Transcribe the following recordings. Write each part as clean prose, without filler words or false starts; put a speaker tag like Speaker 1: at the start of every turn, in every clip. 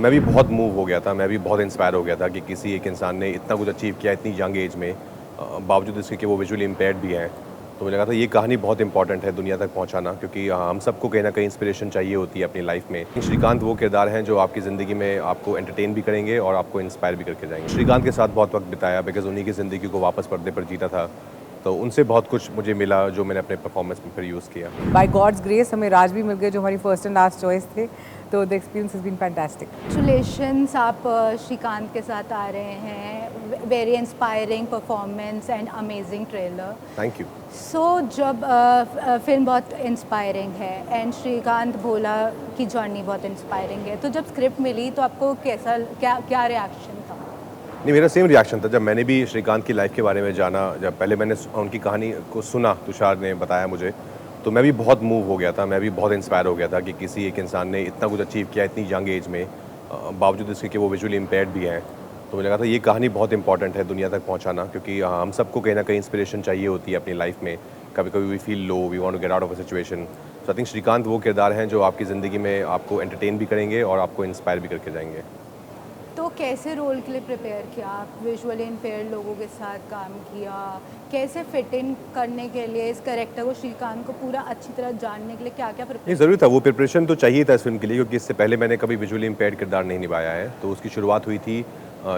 Speaker 1: मैं भी बहुत मूव हो गया था, मैं भी बहुत इंस्पायर हो गया था कि किसी एक इंसान ने इतना कुछ अचीव किया इतनी यंग एज में, बावजूद इसके कि वो विजुअली इम्पेयर्ड भी हैं। तो मुझे लगा था ये कहानी बहुत इंपॉर्टेंट है दुनिया तक पहुंचाना, क्योंकि हम सबको कहीं ना कहीं इंस्पिरेशन चाहिए होती है अपनी लाइफ में। श्रीकांत वो किरदार हैं जो आपकी ज़िंदगी में आपको एंटरटेन भी करेंगे और आपको इंस्पायर भी करके जाएंगे। श्रीकांत के साथ बहुत वक्त बिताया, बिकॉज उन्हीं की ज़िंदगी को वापस पर्दे पर जीता था, तो उनसे बहुत कुछ मुझे मिला जो मैंने अपने परफॉर्मेंस में फिर यूज़ किया।
Speaker 2: बाय गॉड्स ग्रेस हमें राज भी मिल गए जो हमारी फर्स्ट एंड लास्ट चॉइस थे, तो the experience has been fantastic.
Speaker 3: Congratulations, आप श्रीकांत के साथ आ रहे हैं। Very inspiring performance and amazing trailer.
Speaker 1: Thank you.
Speaker 3: So जब फिल्म बहुत इंस्पायरिंग है एंड श्रीकांत भोला की जर्नी बहुत इंस्पायरिंग है, तो जब स्क्रिप्ट मिली तो आपको कैसा क्या रिएक्शन था?
Speaker 1: नहीं, मेरा सेम रिएक्शन था जब मैंने भी श्रीकांत की लाइफ के बारे में जाना। जब पहले मैंने उनकी कहानी को सुना, तुषार ने बताया मुझे, तो मैं भी बहुत मूव हो गया था, मैं भी बहुत इंस्पायर हो गया था कि किसी एक इंसान ने इतना कुछ अचीव किया इतनी यंग एज में, बावजूद इसके कि वो विजुअली इम्पेयर्ड भी हैं। तो मुझे लगा था ये कहानी बहुत इंपॉर्टेंट है दुनिया तक पहुंचाना, क्योंकि हम सबको कहीं ना कहीं इंस्पिरेशन चाहिए होती है अपनी लाइफ में। कभी कभी we feel low, we want to get out of a situation. So I think Srikanth वो किरदार हैं जो आपकी ज़िंदगी में आपको एंटरटेन भी करेंगे और आपको इंस्पायर भी करके जाएंगे।
Speaker 3: तो कैसे रोल के लिए प्रिपेयर किया? आप विजुअली इम्पेयर्ड लोगों के साथ काम किया, कैसे फिट इन करने के लिए इस कैरेक्टर को, श्रीकांत को पूरा अच्छी तरह जानने के लिए क्या क्या
Speaker 1: नहीं,
Speaker 3: प्रिपेयर?
Speaker 1: ज़रूरी था, वो प्रिपरेशन तो चाहिए था इस फिल्म के लिए, क्योंकि इससे पहले मैंने कभी विजुअली इम्पेयर्ड किरदार नहीं निभाया है। तो उसकी शुरुआत हुई थी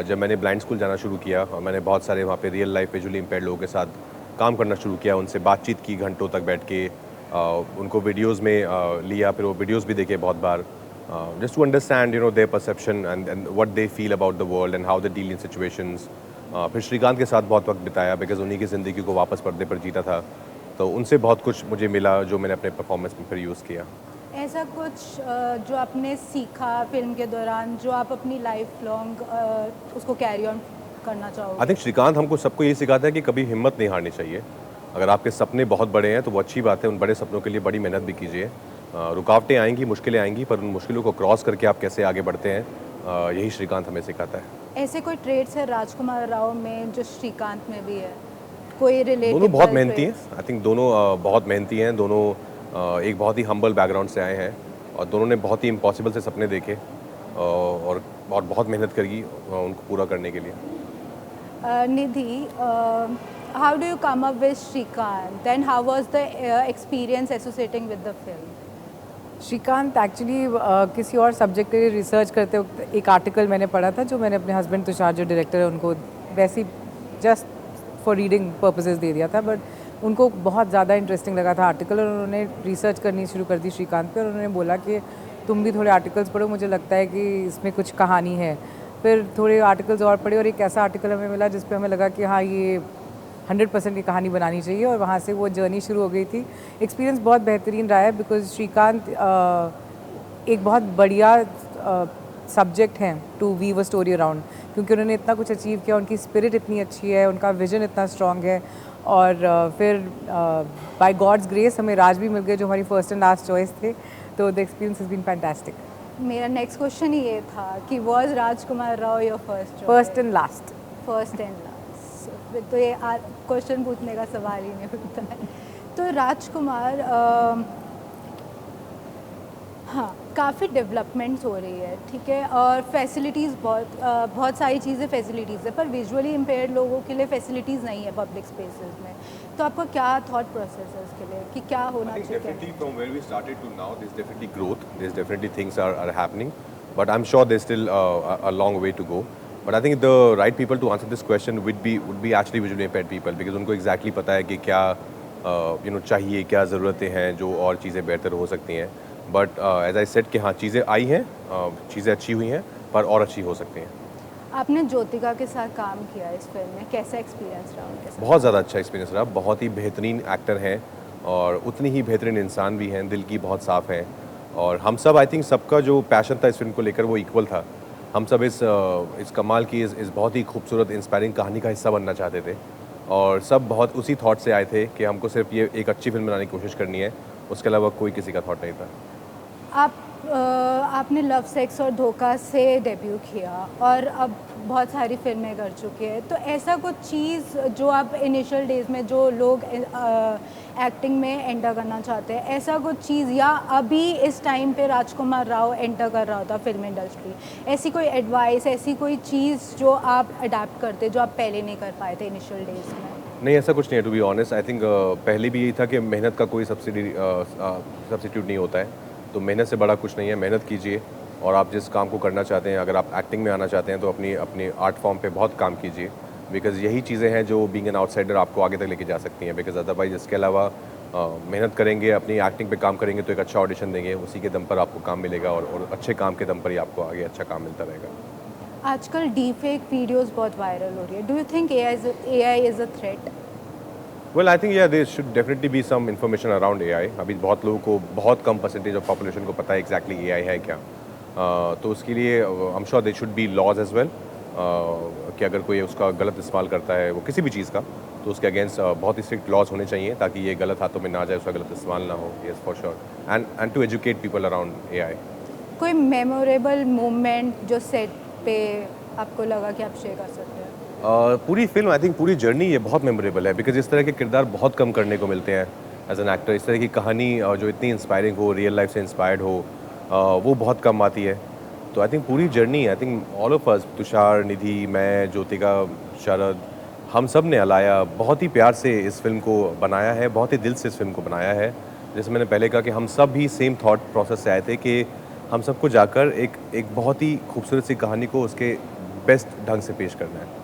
Speaker 1: जब मैंने ब्लाइंड स्कूल जाना शुरू किया, और मैंने बहुत सारे वहाँ पे रियल लाइफ विजुअली इम्पेयर्ड लोगों के साथ काम करना शुरू किया, उनसे बातचीत की घंटों तक बैठ के, उनको वीडियोज़ में लिया, फिर वो वीडियोज़ भी देखे बहुत बार, just to understand their perception and what they feel about the world and how they deal in situations। फिर श्रीकांत के साथ बहुत वक्त बिताया, बिकॉज उन्हीं की ज़िंदगी को वापस पर्दे पर जीता था, तो उनसे बहुत कुछ मुझे मिला जो मैंने अपने परफॉर्मेंस में फिर यूज़ किया।
Speaker 3: ऐसा कुछ जो आपने सीखा फिल्म के दौरान, जो आप अपनी लाइफ लॉन्ग उसको कैरी ऑन करना चाहोगे?
Speaker 1: आई थिंक श्रीकांत हमको सबको ये सिखाता है कि कभी हिम्मत नहीं हारनी चाहिए। अगर आपके सपने बहुत बड़े हैं तो वो अच्छी बात है, उन बड़े सपनों के लिए बड़ी मेहनत भी कीजिए। रुकावटें आएंगी, मुश्किलें आएंगी, पर उन मुश्किलों को क्रॉस करके आप कैसे आगे बढ़ते हैं, यही श्रीकांत हमें सिखाता है।
Speaker 3: ऐसे कोई ट्रेड्स है राजकुमार राव में जो श्रीकांत में भी है? कोई रिलेटेड?
Speaker 1: दोनों बहुत मेहनती हैं। आई थिंक दोनों बहुत मेहनती हैं। दोनों एक बहुत ही हम्बल बैकग्राउंड से आए हैं, और दोनों ने बहुत ही इम्पॉसिबल से सपने देखे, और बहुत मेहनत करी उनको पूरा करने के लिए।
Speaker 3: निधि, how do you come up with Shrikant and how was the experience associating with the film?
Speaker 2: Srikanth actually किसी और सब्जेक्ट के लिए रिसर्च करते वक्त एक आर्टिकल मैंने पढ़ा था जो मैंने अपने हस्बैंड तुषार जो डायरेक्टर है उनको वैसे जस्ट फॉर रीडिंग पर्पसेस दे दिया था, बट उनको बहुत ज़्यादा इंटरेस्टिंग लगा था आर्टिकल, और उन्होंने रिसर्च करनी शुरू कर दी श्रीकांत पे, और उन्होंने बोला कि तुम भी थोड़े आर्टिकल्स पढ़ो, मुझे लगता है कि इसमें कुछ कहानी है। फिर थोड़े आर्टिकल्स और पढ़े, और एक ऐसा आर्टिकल हमें मिला जिस पे हमें लगा कि हाँ, ये 100% की कहानी बनानी चाहिए, और वहाँ से वो जर्नी शुरू हो गई थी। एक्सपीरियंस बहुत बेहतरीन रहा है, बिकॉज श्रीकांत एक बहुत बढ़िया सब्जेक्ट हैं to weave a story around, क्योंकि उन्होंने इतना कुछ अचीव किया, उनकी स्पिरिट इतनी अच्छी है, उनका विजन इतना स्ट्रॉन्ग है, और फिर बाय गॉड्स ग्रेस हमें राज भी मिल गए जो हमारी फर्स्ट एंड लास्ट चॉइस थे, तो the experience has been fantastic.
Speaker 3: मेरा नेक्स्ट क्वेश्चन ही ये था कि was Rajkummar Rao your
Speaker 2: first and last.
Speaker 3: First and last, तो ये क्वेश्चन पूछने का सवाल ही नहीं होता है। तो राजकुमार, हाँ, काफ़ी डेवलपमेंट्स हो रही है, ठीक है, और फैसिलिटीज़ बहुत सारी चीज़ें फैसिलिटीज़ है, पर विजुअली इम्पेयर्ड लोगों के लिए फैसिलिटीज़ नहीं है पब्लिक स्पेसेस में। तो आपका क्या थॉट प्रोसेस है उसके लिए कि क्या होना चाहिए?
Speaker 1: Definitely from where we started to now, there's definitely growth. There's definitely things are happening, but I'm sure there's still a long way to go. But I think the right people to answer this question would be actually visually impaired people, because उनको exactly पता है कि क्या चाहिए, क्या ज़रूरतें हैं, जो और चीज़ें बेहतर हो सकती हैं। बट एज आई सेड कि हाँ, चीज़ें आई हैं, चीज़ें अच्छी हुई हैं, पर और अच्छी हो सकती हैं।
Speaker 3: आपने ज्योतिका के साथ काम किया इस फिल्म में, कैसा एक्सपीरियंस रहा उनके साथ?
Speaker 1: बहुत ज़्यादा अच्छा एक्सपीरियंस रहा। बहुत ही बेहतरीन एक्टर हैं, और उतनी ही बेहतरीन इंसान भी हैं, दिल की बहुत साफ़ हैं, और हम सब, आई थिंक सबका जो पैशन था इस फिल्म को लेकर वो इक्वल था। हम सब इस कमाल की इस बहुत ही खूबसूरत इंस्पायरिंग कहानी का हिस्सा बनना चाहते थे, और सब बहुत उसी थॉट से आए थे कि हमको सिर्फ ये एक अच्छी फिल्म बनाने की कोशिश करनी है, उसके अलावा कोई किसी का थॉट नहीं था।
Speaker 3: आपने लव सेक्स और धोखा से डेब्यू किया और अब बहुत सारी फिल्में कर चुके हैं, तो ऐसा कुछ चीज़ जो आप इनिशियल डेज में जो लोग एक्टिंग में एंटर करना चाहते हैं, ऐसा कुछ चीज़, या अभी इस टाइम पे राजकुमार राव एंटर कर रहा होता फिल्म इंडस्ट्री, ऐसी कोई एडवाइस, ऐसी कोई चीज़ जो आप अडेप्ट करते जो आप पहले नहीं कर पाए थे इनिशियल डेज में?
Speaker 1: नहीं, ऐसा कुछ नहीं है to be honest. I think पहले भी यही था कि मेहनत का कोई सब्सिट्यूट नहीं होता है, तो मेहनत से बड़ा कुछ नहीं है। मेहनत कीजिए और आप जिस काम को करना चाहते हैं, अगर आप एक्टिंग में आना चाहते हैं तो अपनी आर्ट फॉर्म पे बहुत काम कीजिए, बिकॉज़ यही चीज़ें हैं जो बीइंग एन आउटसाइडर आपको आगे तक लेके जा सकती हैं। बिकॉज़ अदरवाइज़ इसके अलावा मेहनत करेंगे, अपनी एक्टिंग पे काम करेंगे तो एक अच्छा ऑडिशन देंगे, उसी के दम पर आपको काम मिलेगा और अच्छे काम के दम पर ही आपको आगे अच्छा काम मिलता रहेगा।
Speaker 3: आजकल डीफेक वीडियोस बहुत वायरल हो रही है, do you think AI is a threat?
Speaker 1: Well I think yeah there should definitely be some information around AI. अभी बहुत लोगों को, बहुत कम परसेंटेज ऑफ पॉपुलेशन को पता है एग्जैक्टली एआई है क्या। तो उसके लिए I am sure there should be laws as well, कि अगर कोई उसका गलत इस्तेमाल करता है वो किसी भी चीज़ का, तो उसके अगेंस्ट बहुत ही स्ट्रिक्ट लॉज होने चाहिए ताकि ये गलत हाथों में ना जाए, उसका गलत इस्तेमाल ना हो। Yes for sure, and to educate people around AI.
Speaker 3: कोई मेमोरेबल मोमेंट जो सेट पे आपको लगा कि आप शेयर कर सकते हैं?
Speaker 1: पूरी फिल्म, आई थिंक पूरी जर्नी ये बहुत मेमोरेबल है, बिकॉज इस तरह के किरदार बहुत कम करने को मिलते हैं एज एन एक्टर। इस तरह की कहानी जो इतनी इंस्पायरिंग हो, रियल लाइफ से इंस्पायर्ड हो, वो बहुत कम आती है। तो आई थिंक पूरी journey, I think all of us, Tushar, Nidhi, मैं, ज्योतिका, शरद, हम सब ने, अलाया, बहुत ही प्यार से इस फिल्म को बनाया है, बहुत ही दिल से इस फिल्म को बनाया है। जैसे मैंने पहले कहा कि हम सब भी सेम थॉट प्रोसेस से आए थे कि हम सबको जाकर एक बहुत ही खूबसूरत सी कहानी को उसके बेस्ट ढंग से पेश करना है।